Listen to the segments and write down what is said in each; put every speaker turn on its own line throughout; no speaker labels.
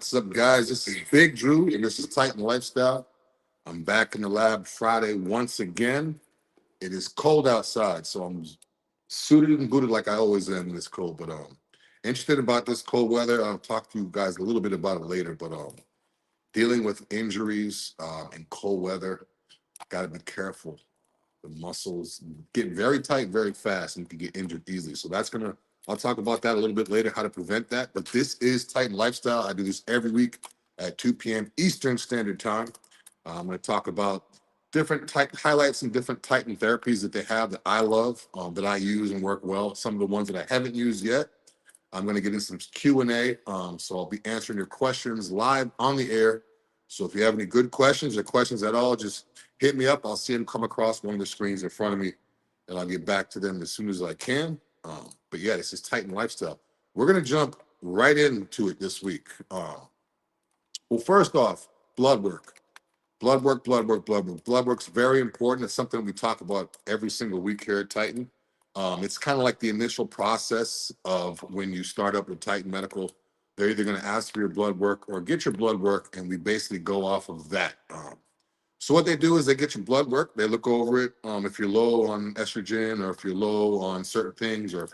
What's up, guys? This is Big Dru, and this is Titan Lifestyle. I'm back in the lab Friday once again. It is cold outside, so I'm suited and booted like I always am in this cold. But interested about this cold weather. I'll talk to you guys a little bit about it later. But dealing with injuries in cold weather, got to be careful. The muscles get very tight very fast, and you can get injured easily. So I'll talk about that a little bit later, how to prevent that. But this is Titan Lifestyle. I do this every week at 2 p.m. Eastern Standard Time. I'm going to talk about different highlights and different Titan therapies that they have that I love, that I use and work well. Some of the ones that I haven't used yet. I'm going to get into some Q&A. So I'll be answering your questions live on the air. So if you have any good questions or questions at all, just hit me up. I'll see them come across one of the screens in front of me, and I'll get back to them as soon as I can. But yeah, this is Titan Lifestyle. We're going to jump right into it this week. Well, first off, blood work. Blood work, blood work, blood work. Blood work's very important. It's something we talk about every single week here at Titan. It's kind of like the initial process of when you start up with Titan Medical. They're either going to ask for your blood work or get your blood work, and we basically go off of that. So what they do is they get your blood work. They look over it. If you're low on estrogen, or if you're low on certain things, or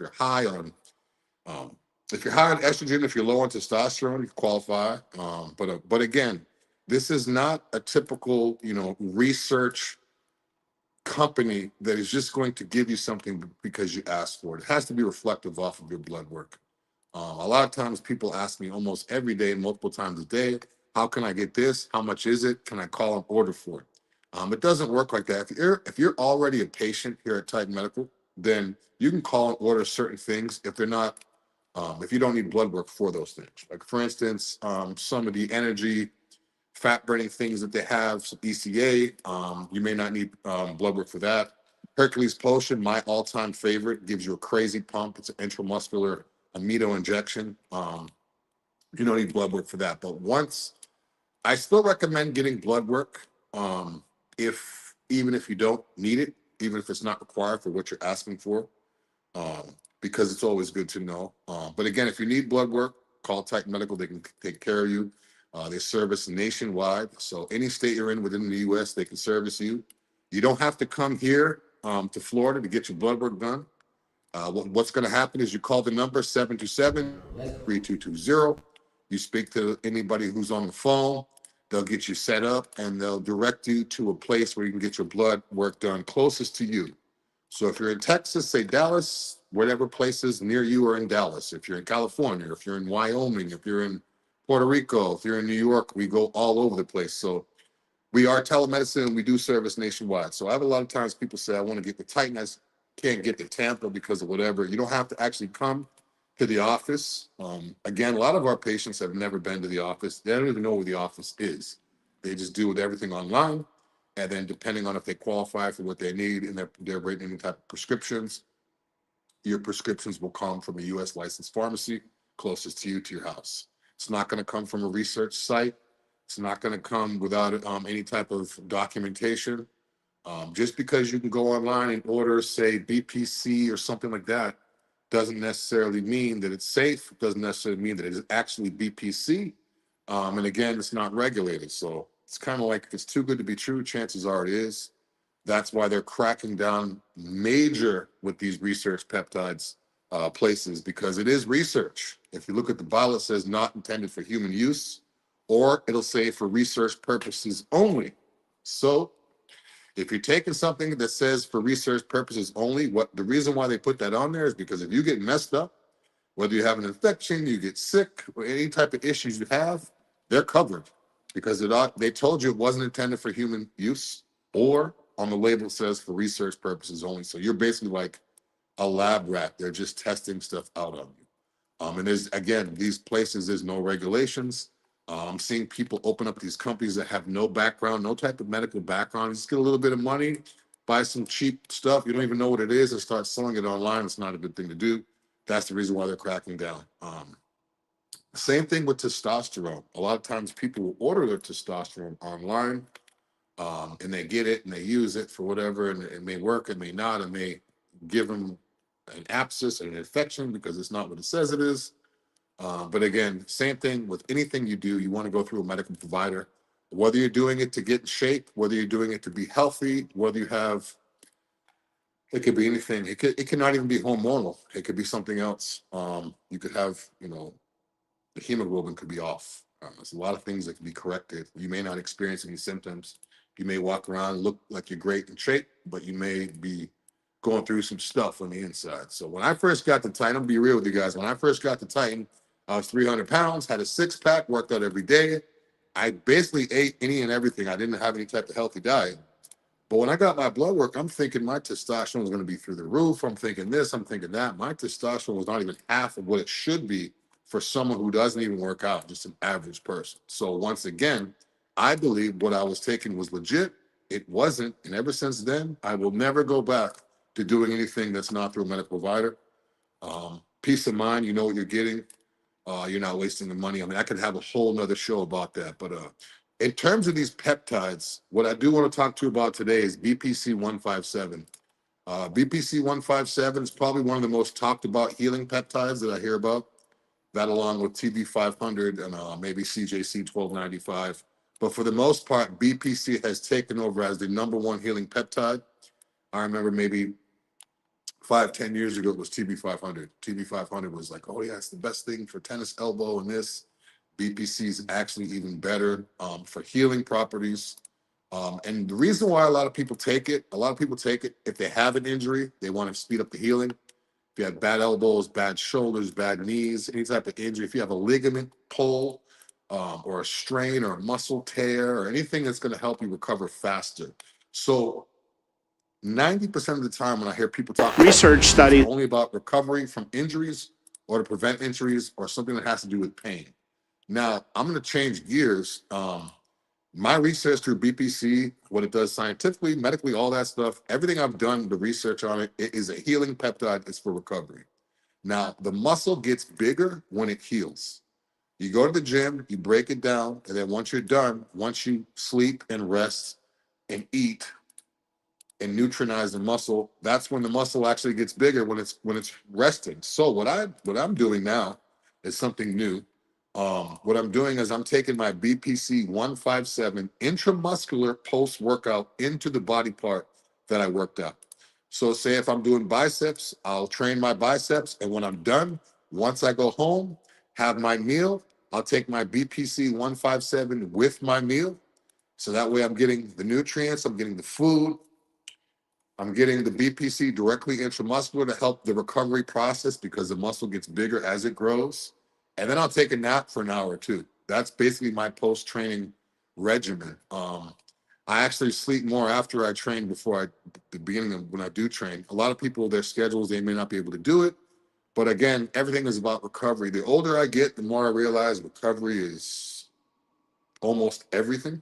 um, if you're high on estrogen, if you're low on testosterone, you qualify. But again, this is not a typical, research company that is just going to give you something because you asked for it. It has to be reflective off of your blood work. A lot of times people ask me almost every day, multiple times a day, how can I get this? How much is it? Can I call and order for it? It doesn't work like that. If you're already a patient here at Titan Medical, then you can call and order certain things if they're not, if you don't need blood work for those things. Like for instance, some of the energy fat burning things that they have, some ECA. You may not need blood work for that. Hercules Potion, my all-time favorite, gives you a crazy pump. It's an intramuscular amino injection. You don't need blood work for that. But I still recommend getting blood work, if even if you don't need it, even if it's not required for what you're asking for, because it's always good to know. But again, if you need blood work, call Titan Medical. They can take care of you. They service nationwide. So any state you're in within the U.S., they can service you. You don't have to come here to Florida to get your blood work done. What's going to happen is you call the number 727-3220. You speak to anybody who's on the phone. They'll get you set up, and they'll direct you to a place where you can get your blood work done closest to you. So if you're in Texas, say Dallas, whatever places near you are in Dallas. If you're in California, if you're in Wyoming, if you're in Puerto Rico, if you're in New York, we go all over the place. So we are telemedicine, and we do service nationwide. So I have a lot of times people say, I want to get the Titan. I can't get to Tampa because of whatever. You don't have to actually come to the office. Again, a lot of our patients have never been to the office. They don't even know where the office is. They just do with everything online. And then depending on if they qualify for what they need and they're written any type of prescriptions, your prescriptions will come from a U.S. licensed pharmacy closest to you, to your house. It's not going to come from a research site. It's not going to come without any type of documentation. Just because you can go online and order, say, BPC or something like that, doesn't necessarily mean that it's safe. It doesn't necessarily mean that it is actually BPC. And again, it's not regulated. So it's kind of like if it's too good to be true, chances are it is. That's why they're cracking down major with these research peptides places, because it is research. If you look at the bottle, it says not intended for human use, or it'll say for research purposes only. So if you're taking something that says for research purposes only, what the reason why they put that on there is because if you get messed up, whether you have an infection, you get sick, or any type of issues you have, they're covered because they told you it wasn't intended for human use, or on the label it says for research purposes only. So you're basically like a lab rat. They're just testing stuff out on you. And again, these places, there's no regulations. I'm seeing people open up these companies that have no background, no type of medical background. Just get a little bit of money, buy some cheap stuff. You don't even know what it is, and start selling it online. It's not a good thing to do. That's the reason why they're cracking down. Same thing with testosterone. A lot of times people will order their testosterone online, and they get it and they use it for whatever, and it may work, it may not, it may give them an abscess and an infection because it's not what it says it is. But again, same thing with anything you do, you want to go through a medical provider, whether you're doing it to get in shape, whether you're doing it to be healthy, whether you have, it could be anything. It could not even be hormonal. It could be something else. You could have, the hemoglobin could be off. There's a lot of things that can be corrected. You may not experience any symptoms. You may walk around and look like you're great in shape, but you may be going through some stuff on the inside. So when I first got to Titan, I'm gonna be real with you guys. When I first got to Titan, I was 300 pounds, had a six-pack, worked out every day. I basically ate any and everything. I didn't have any type of healthy diet. But when I got my blood work, I'm thinking my testosterone was going to be through the roof. I'm thinking this, I'm thinking that. My testosterone was not even half of what it should be for someone who doesn't even work out, just an average person. So once again, I believe what I was taking was legit. It wasn't. And ever since then, I will never go back to doing anything that's not through a medical provider. Peace of mind, you know what you're getting. You're not wasting the money. I mean, I could have a whole nother show about that. But in terms of these peptides, what I do want to talk to you about today is BPC 157. BPC 157 is probably one of the most talked about healing peptides that I hear about. That along with TB 500 and maybe CJC 1295. But for the most part, BPC has taken over as the number one healing peptide. I remember maybe 5, 10 years ago, it was TB 500. TB 500 was like, oh yeah, it's the best thing for tennis elbow and this. BPC is actually even better for healing properties. And the reason why a lot of people take it if they have an injury, they want to speed up the healing. If you have bad elbows, bad shoulders, bad knees, any type of injury, if you have a ligament pull or a strain or a muscle tear or anything that's going to help you recover faster. So 90% of the time when I hear people talk research studies only about recovery from injuries or to prevent injuries or something that has to do with pain. Now, I'm going to change gears. My research through BPC, what it does scientifically, medically, all that stuff, everything I've done, the research on it, it is a healing peptide. It's for recovery. Now, the muscle gets bigger when it heals. You go to the gym, you break it down, and then once you're done, once you sleep and rest and eat, and neutralize the muscle, that's when the muscle actually gets bigger when it's resting. So what I'm doing now is something new. What I'm doing is I'm taking my BPC 157 intramuscular post workout into the body part that I worked out. So say if I'm doing biceps, I'll train my biceps, and when I'm done, once I go home, have my meal, I'll take my BPC 157 with my meal. So that way I'm getting the nutrients, I'm getting the food, I'm getting the BPC directly intramuscular to help the recovery process because the muscle gets bigger as it grows. And then I'll take a nap for an hour or two. That's basically my post-training regimen. I actually sleep more after I train the beginning of when I do train. A lot of people, their schedules, they may not be able to do it. But again, everything is about recovery. The older I get, the more I realize recovery is almost everything.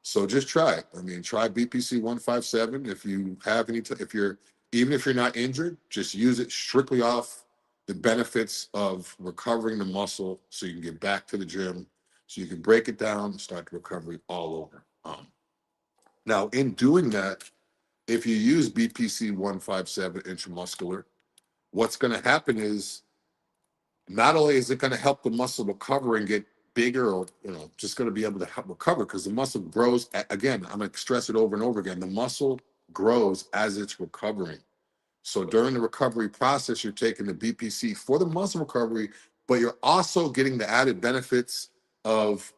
So just try it. I mean, try BPC 157. If you have even if you're not injured, just use it strictly off the benefits of recovering the muscle so you can get back to the gym, so you can break it down and start the recovery all over. Now, in doing that, if you use BPC 157 intramuscular, what's going to happen is not only is it going to help the muscle recover and get bigger or just going to be able to help recover because the muscle grows again. I'm going to stress it over and over again. The muscle grows as it's recovering. So during the recovery process, you're taking the BPC for the muscle recovery, but you're also getting the added benefits of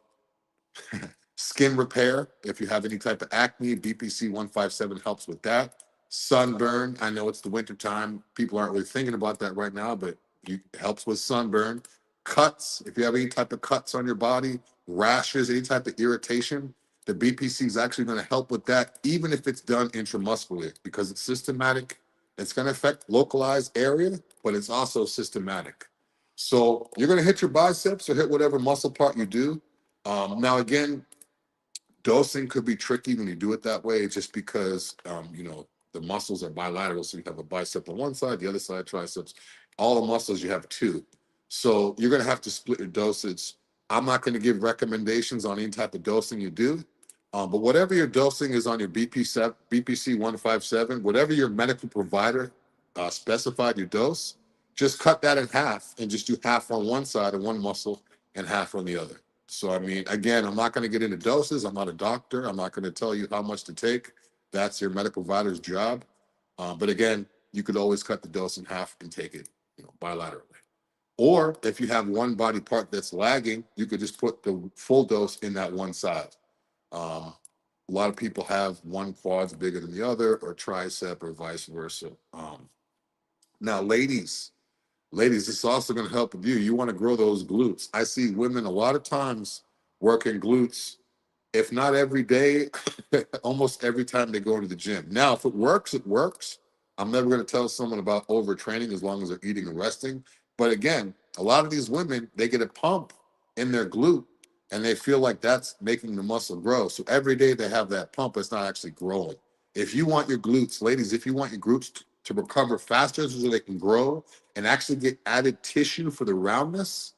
skin repair. If you have any type of acne, BPC 157 helps with that. Sunburn, I know it's the winter time. People aren't really thinking about that right now, but it helps with sunburn. Cuts, if you have any type of cuts on your body, rashes, any type of irritation, the BPC is actually going to help with that, even if it's done intramuscularly, because it's systematic. It's going to affect localized area, but it's also systematic. So you're going to hit your biceps or hit whatever muscle part you do. Now, again, dosing could be tricky when you do it that way, just because the muscles are bilateral. So you have a bicep on one side, the other side triceps. All the muscles you have two. So you're going to have to split your dosage. I'm not going to give recommendations on any type of dosing you do, but whatever your dosing is on your BPC 157, whatever your medical provider specified your dose, just cut that in half and just do half on one side of one muscle and half on the other. So, I mean, again, I'm not going to get into doses. I'm not a doctor. I'm not going to tell you how much to take. That's your medical provider's job. But again, you could always cut the dose in half and take it, bilaterally. Or if you have one body part that's lagging, you could just put the full dose in that one side. Um, a lot of people have one quad's bigger than the other, or tricep, or vice versa. Now, ladies, this is also going to help with you. You want to grow those glutes. I see women a lot of times working glutes, if not every day, almost every time they go into the gym. Now, if it works, it works. I'm never going to tell someone about overtraining as long as they're eating and resting. But again, a lot of these women, they get a pump in their glute and they feel like that's making the muscle grow. So every day they have that pump, it's not actually growing. If you want your glutes, ladies, if you want your glutes to recover faster so they can grow and actually get added tissue for the roundness,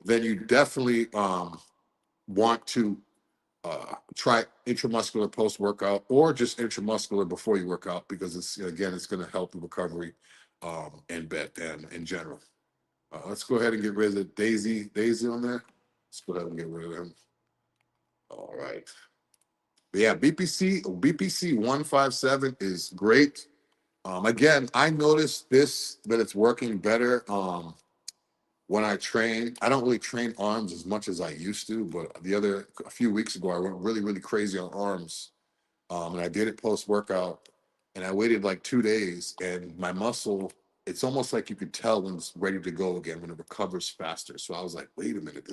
then you definitely want to try intramuscular post workout or just intramuscular before you work out, because it's going to help the recovery and in general. Let's go ahead and get rid of Daisy on there. Let's go ahead and get rid of him. All right. But yeah, BPC 157 is great. Again, I noticed that it's working better when I train. I don't really train arms as much as I used to, but a few weeks ago, I went really, really crazy on arms. And I did it post workout, and I waited like 2 days, and my muscle, it's almost like you could tell when it's ready to go again, when it recovers faster. So I was like, wait a minute,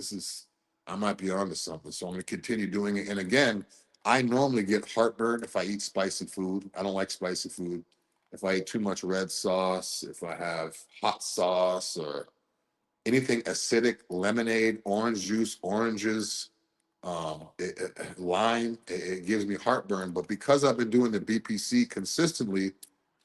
I might be onto something. So I'm going to continue doing it. And again, I normally get heartburn if I eat spicy food. I don't like spicy food. If I eat too much red sauce, if I have hot sauce or anything acidic, lemonade, orange juice, oranges, lime, it gives me heartburn. But because I've been doing the BPC consistently,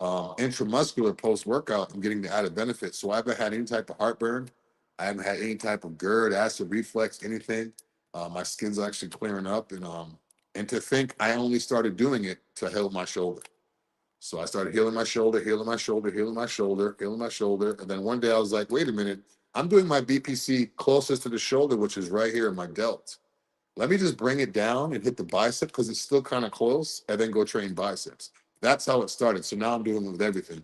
intramuscular post workout, I'm getting the added benefit. So I haven't had any type of heartburn. I haven't had any type of GERD, acid reflux, anything. My skin's actually clearing up, and to think I only started doing it to heal my shoulder. So I started healing my shoulder, healing my shoulder, healing my shoulder, healing my shoulder. And then one day I was like, wait a minute, I'm doing my BPC closest to the shoulder, which is right here in my delt. Let me just bring it down and hit the bicep because it's still kind of close, and then go train biceps. That's how it started. So now I'm doing it with everything,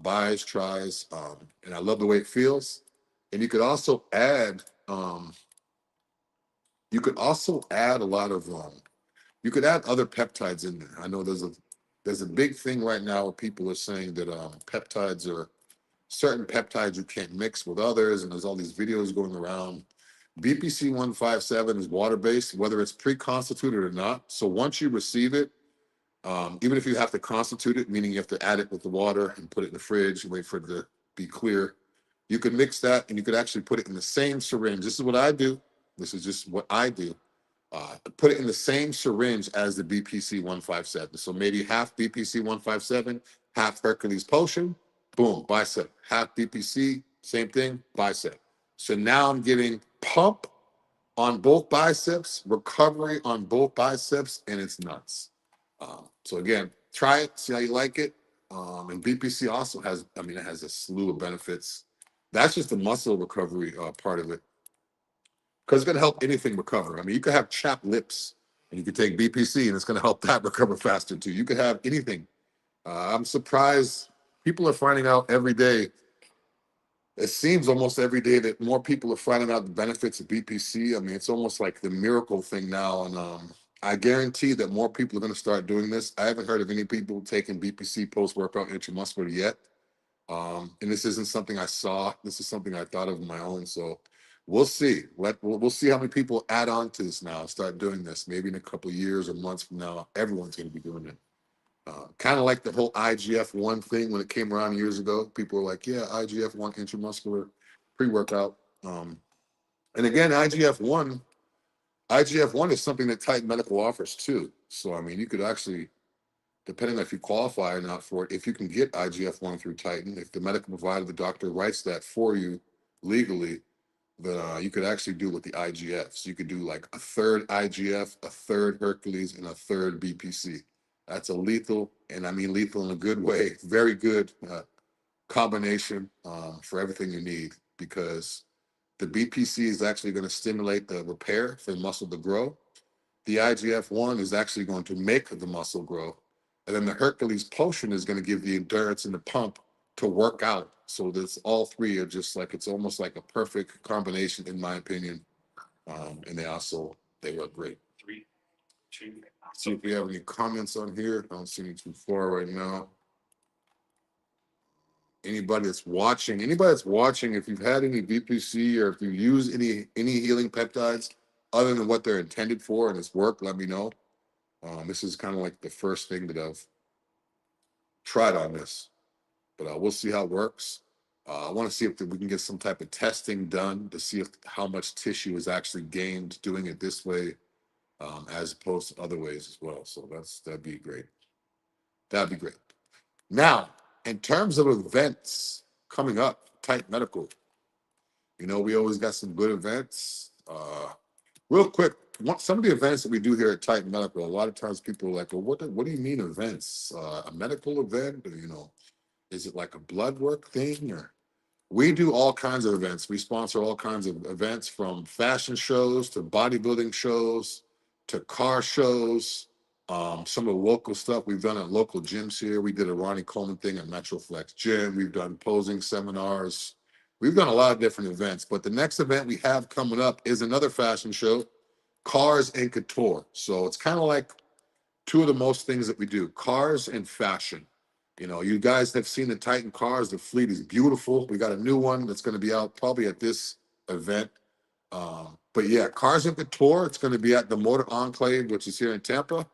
bis, tris, and I love the way it feels. And you could also add a lot of, you could add other peptides in there. I know there's a big thing right now where people are saying that peptides are certain peptides you can't mix with others, and there's all these videos going around. BPC 157 is water based, whether it's pre-constituted or not. So once you receive it, even if you have to constitute it, meaning you have to add it with the water and put it in the fridge and wait for it to be clear, you could mix that and you could actually put it in the same syringe. This is what I do. This is just what I do. Put it in the same syringe as the BPC 157. So maybe half BPC 157, half Hercules potion, boom, bicep. Half BPC, same thing, bicep. So now I'm getting pump on both biceps, recovery on both biceps, and it's nuts. So again, try it, see how you like it. And BPC also it has a slew of benefits. That's just the muscle recovery part of it, because it's going to help anything recover. I mean, you could have chapped lips and you could take BPC and it's going to help that recover faster too. You could have anything. I'm surprised people are finding out every day. It seems almost every day that more people are finding out the benefits of BPC. I mean, it's almost like the miracle thing now. And I guarantee that more people are going to start doing this. I haven't heard of any people taking BPC post-workout intramuscular yet. And this isn't something I saw. This is something I thought of on my own. So we'll see. We'll see how many people add on to this now, start doing this. Maybe in a couple of years or months from now, everyone's going to be doing it. Kind of like the whole IGF-1 thing when it came around years ago. People were like, yeah, IGF-1 intramuscular pre-workout. And again, IGF-1 is something that Titan Medical offers too. So, I mean, you could actually, depending on if you qualify or not for it, if you can get IGF-1 through Titan, if the medical provider, the doctor writes that for you legally, then you could actually do with the IGF. So you could do like a third IGF, a third Hercules, and a third BPC. That's a lethal, and I mean lethal in a good way, very good combination for everything you need, because the BPC is actually going to stimulate the repair for the muscle to grow. The IGF-1 is actually going to make the muscle grow. And then the Hercules potion is going to give the endurance and the pump to work out. So this all three are just like, it's almost like a perfect combination, in my opinion. And they work great. See if we have any comments on here. I don't see any too far right now. Anybody that's watching, if you've had any BPC or if you use any healing peptides other than what they're intended for and it's worked, let me know. This is kind of like the first thing that I've tried on this, but we'll see how it works. I want to see if we can get some type of testing done to see how much tissue is actually gained doing it this way, as opposed to other ways as well. So that'd be great. That'd be great. Now, in terms of events coming up, Titan Medical, we always got some good events. Real quick, some of the events that we do here at Titan Medical, a lot of times people are like, well, what do you mean events? A medical event? Or, is it like a blood work thing? Or we do all kinds of events. We sponsor all kinds of events, from fashion shows to bodybuilding shows to car shows. Some of the local stuff we've done at local gyms here. We did a Ronnie Coleman thing at Metroflex Gym. We've done posing seminars. We've done a lot of different events. But the next event we have coming up is another fashion show, Cars and Couture. So it's kind of like two of the most things that we do, cars and fashion. You guys have seen the Titan cars. The fleet is beautiful. We got a new one that's going to be out probably at this event. But yeah, Cars and Couture, it's going to be at the Motor Enclave, which is here in Tampa.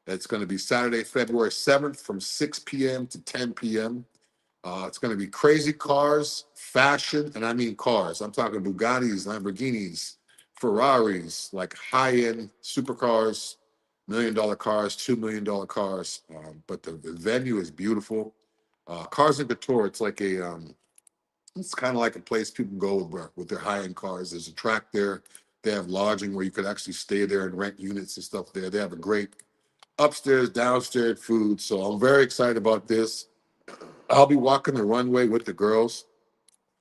It's going to be Saturday, February 7th from 6 p.m. to 10 p.m. It's going to be crazy cars, fashion, and I mean cars. I'm talking Bugattis, Lamborghinis, Ferraris, like high-end supercars, $1 million cars, $2 million cars. But the venue is beautiful. Cars and Couture, it's kind of like a place people go with their high-end cars. There's a track there. They have lodging where you could actually stay there and rent units and stuff there. They have a great upstairs, downstairs food. So I'm very excited about this. I'll be walking the runway with the girls,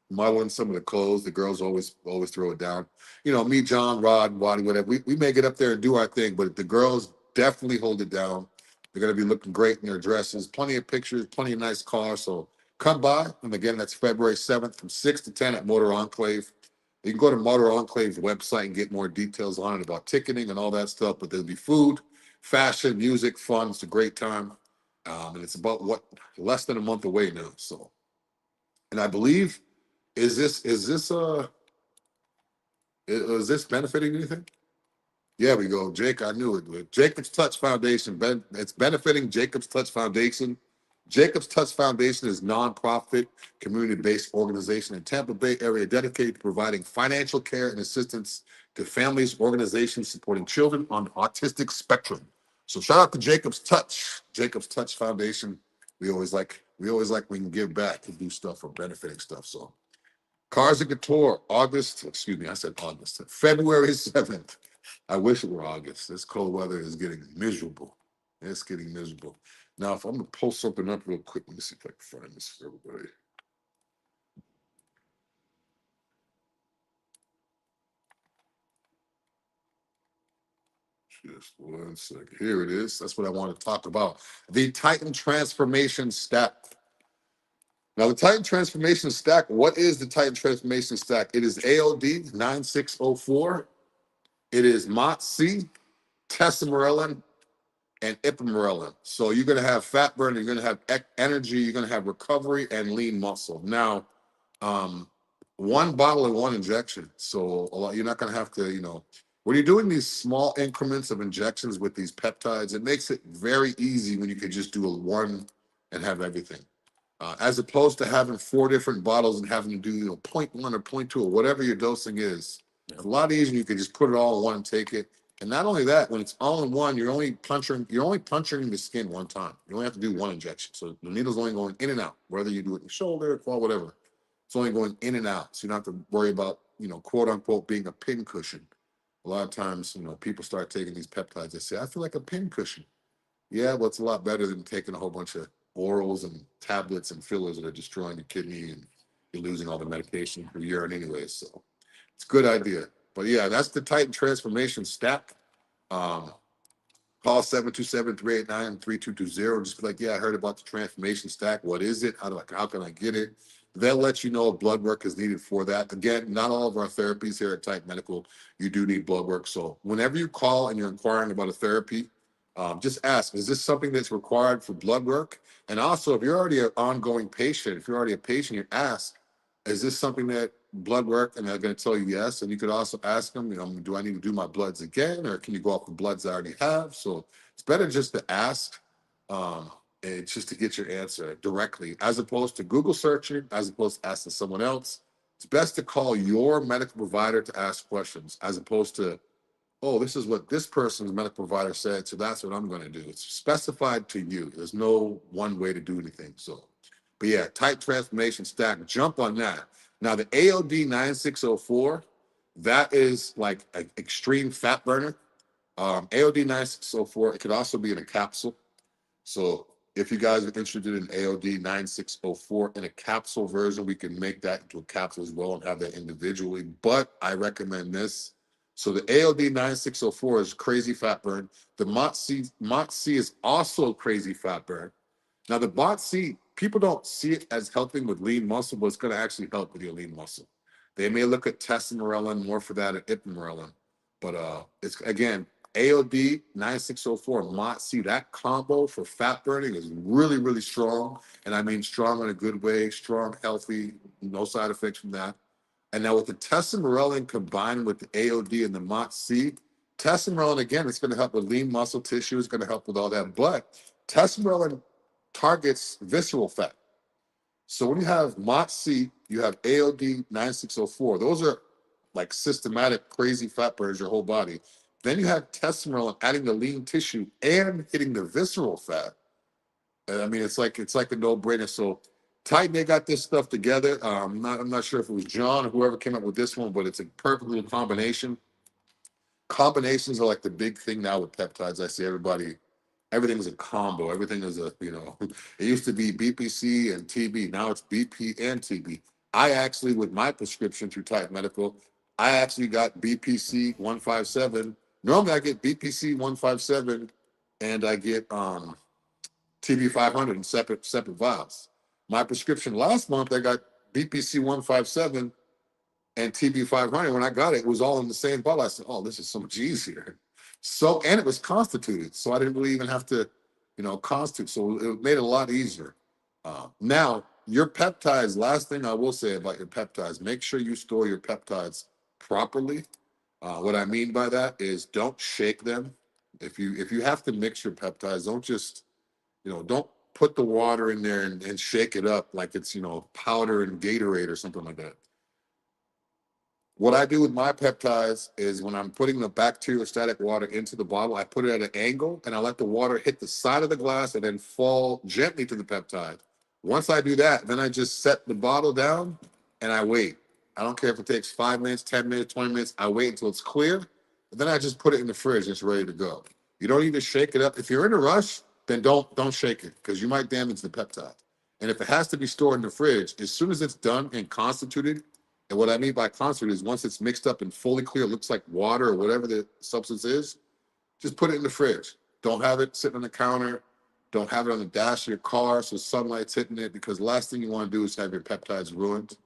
modeling some of the clothes. The girls always throw it down. Me, John, Rod, Waddy, whatever. We may get up there and do our thing, but the girls definitely hold it down. They're going to be looking great in their dresses. Plenty of pictures, plenty of nice cars. So come by. And again, that's February 7th from 6 to 10 at Motor Enclave. You can go to Motor Enclave's website and get more details on it about ticketing and all that stuff. But there'll be food, fashion, music, fun. It's a great time. And it's about less than a month away now. So, and I believe, is this benefiting anything? Yeah, we go. Jake, I knew it. Jacob's Touch Foundation, it's benefiting Jacob's Touch Foundation. Jacob's Touch Foundation is a nonprofit, community-based organization in Tampa Bay area dedicated to providing financial care and assistance to families, organizations supporting children on the autistic spectrum. So shout out to Jacob's Touch Foundation. We always like we can give back to do stuff for benefiting stuff. So Cars and Couture, February 7th. I wish it were August. This cold weather is getting miserable. It's getting miserable. Now, if I'm going to post something up real quick, let me see if I can find this for everybody. Just one second. Here it is. That's what I want to talk about. The Titan Transformation Stack. Now, the Titan Transformation Stack, what is the Titan Transformation Stack? It is AOD 9604. It is MOTS-C, tesamorelin, and ipamorelin. So you're going to have fat burn, you're going to have energy, you're going to have recovery and lean muscle. Now, one bottle and one injection. So you're not going to have to, when you're doing these small increments of injections with these peptides, it makes it very easy when you could just do a one and have everything. As opposed to having 4 different bottles and having to do 0.1 or 0.2 or whatever your dosing is. It's a lot easier. You can just put it all in one and take it. And not only that, when it's all in one, you're only puncturing the skin one time. You only have to do one injection. So the needle's only going in and out, whether you do it in the shoulder, claw, whatever. It's only going in and out. So you don't have to worry about, quote unquote, being a pin cushion. A lot of times, people start taking these peptides. They say, I feel like a pin cushion. Yeah, well, it's a lot better than taking a whole bunch of orals and tablets and fillers that are destroying the kidney, and you're losing all the medication for urine anyway. So it's a good idea. But yeah, that's the Titan Transformation Stack. Um, Call 727-389-3220. Just be like, yeah, I heard about the transformation stack. What is it? How can I get it? They'll let you know if blood work is needed for that. Again, not all of our therapies here at Type Medical, you do need blood work. So whenever you call and you're inquiring about a therapy, just ask, is this something that's required for blood work? And also, if you're already an ongoing patient, if you're already a patient, you ask, is this something that blood work? And they're going to tell you yes. And you could also ask them, do I need to do my bloods again, or can you go off the bloods I already have? So it's better just to ask, and just to get your answer directly, as opposed to Google searching, as opposed to asking someone else. It's best to call your medical provider to ask questions, as opposed to, oh, this is what this person's medical provider said, so that's what I'm going to do. It's specified to you. There's no one way to do anything. So, but yeah, Tight Transformation Stack, jump on that. Now, the AOD 9604, that is like an extreme fat burner. AOD 9604, it could also be in a capsule. So if you guys are interested in AOD 9604 in a capsule version, we can make that into a capsule as well and have that individually. But I recommend this. So the AOD 9604 is crazy fat burn. The MOT-C is also crazy fat burn. Now the MOT-C, people don't see it as helping with lean muscle, but it's going to actually help with your lean muscle. They may look at testosterone more for that, or ipamorelin, but it's again AOD 9604 MOT-C. That combo for fat burning is really, really strong, and I mean strong in a good way, strong, healthy, no side effects from that. And now with the testosterone combined with the AOD and the MOT-C, testosterone again, it's going to help with lean muscle tissue. It's going to help with all that, but testosterone targets visceral fat. So when you have MOT-C, you have AOD 9604. Those are like systematic crazy fat burns your whole body. Then you have testosterone adding the lean tissue and hitting the visceral fat. I mean, it's like a no-brainer. So Titan, they got this stuff together. I'm not sure if it was John or whoever came up with this one, but it's a perfect little combination. Combinations are like the big thing now with peptides. I see everything's a combo. Everything is it used to be BPC and TB. Now it's BP and TB. I actually, with my prescription through Titan Medical, I actually got BPC 157. Normally I get BPC 157 and I get TB 500 in separate vials. My prescription last month, I got BPC 157 and TB 500. When I got it, it was all in the same bottle. I said, "Oh, this is so much easier." So, and it was constituted, so I didn't really even have to, constitute. So it made it a lot easier. Now, your peptides. Last thing I will say about your peptides: make sure you store your peptides properly. What I mean by that is, don't shake them. If you have to mix your peptides, don't put the water in there and shake it up like it's powder and Gatorade or something like that. What I do with my peptides is when I'm putting the bacteriostatic water into the bottle, I put it at an angle and I let the water hit the side of the glass and then fall gently to the peptide. Once I do that, then I just set the bottle down and I wait. I don't care if it takes 5 minutes, 10 minutes, 20 minutes. I wait until it's clear. And then I just put it in the fridge and it's ready to go. You don't need to shake it up. If you're in a rush, then don't shake it because you might damage the peptide. And if it has to be stored in the fridge, as soon as it's done and constituted, and what I mean by concentrate is once it's mixed up and fully clear, looks like water or whatever the substance is, just put it in the fridge. Don't have it sitting on the counter. Don't have it on the dash of your car so sunlight's hitting it, because the last thing you want to do is have your peptides ruined.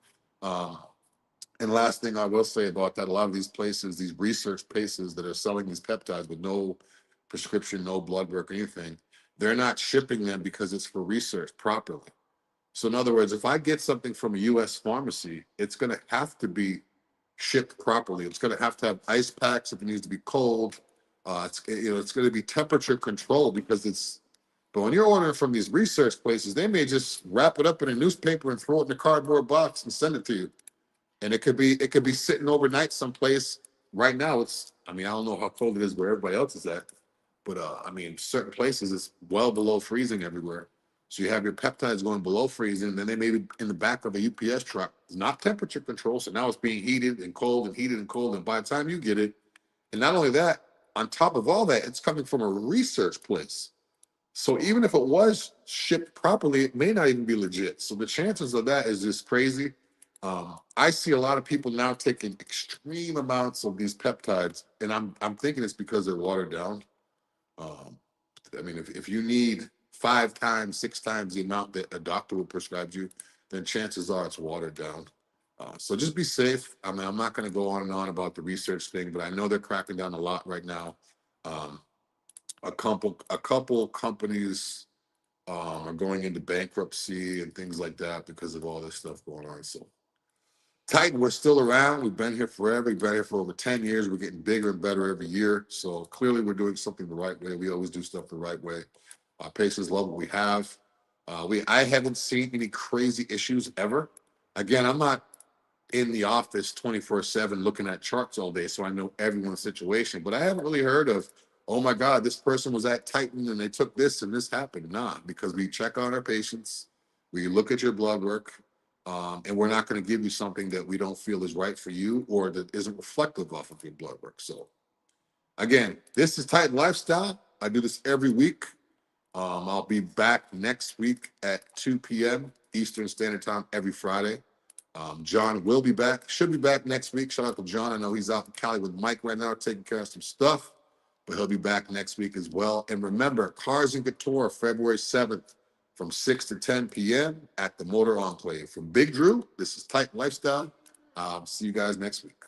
Um, and last thing I will say about that, a lot of these places, these research places that are selling these peptides with no prescription, no blood work, or anything, they're not shipping them because it's for research properly. So in other words, if I get something from a U.S. pharmacy, it's going to have to be shipped properly. It's going to have ice packs if it needs to be cold. It's going to be temperature controlled because it's. But when you're ordering from these research places, they may just wrap it up in a newspaper and throw it in a cardboard box and send it to you. And it could be sitting overnight someplace. Right now, I don't know how cold it is where everybody else is at, but certain places it's well below freezing everywhere. So you have your peptides going below freezing, and then they may be in the back of a UPS truck. It's not temperature control, so now it's being heated and cold and heated and cold. And by the time you get it, and not only that, on top of all that, it's coming from a research place. So even if it was shipped properly, it may not even be legit. So the chances of that is just crazy. I see a lot of people now taking extreme amounts of these peptides, and I'm thinking it's because they're watered down. Um, I mean, if you need 5 times, 6 times the amount that a doctor would prescribe you, then chances are it's watered down. So just be safe. I mean, I'm not going to go on and on about the research thing, but I know they're cracking down a lot right now. Um, a couple companies are going into bankruptcy and things like that because of all this stuff going on. So Titan, we're still around. We've been here forever. We've been here for over 10 years. We're getting bigger and better every year. So clearly we're doing something the right way. We always do stuff the right way. Our patients love what we have. I haven't seen any crazy issues ever. Again, I'm not in the office 24/7 looking at charts all day, so I know everyone's situation. But I haven't really heard of, oh my God, this person was at Titan and they took this and this happened. Nah, because we check on our patients, we look at your blood work, and we're not going to give you something that we don't feel is right for you or that isn't reflective off of your blood work. So again, this is Titan Lifestyle. I do this every week. I'll be back next week at 2 p.m. Eastern Standard Time every Friday. John will be back, should be back next week. Shout out to John. I know he's out in Cali with Mike right now, taking care of some stuff, but he'll be back next week as well. And remember, Cars and Couture, February 7th from 6 to 10 p.m. at the Motor Enclave. From Big Dru, this is Titan Lifestyle. See you guys next week.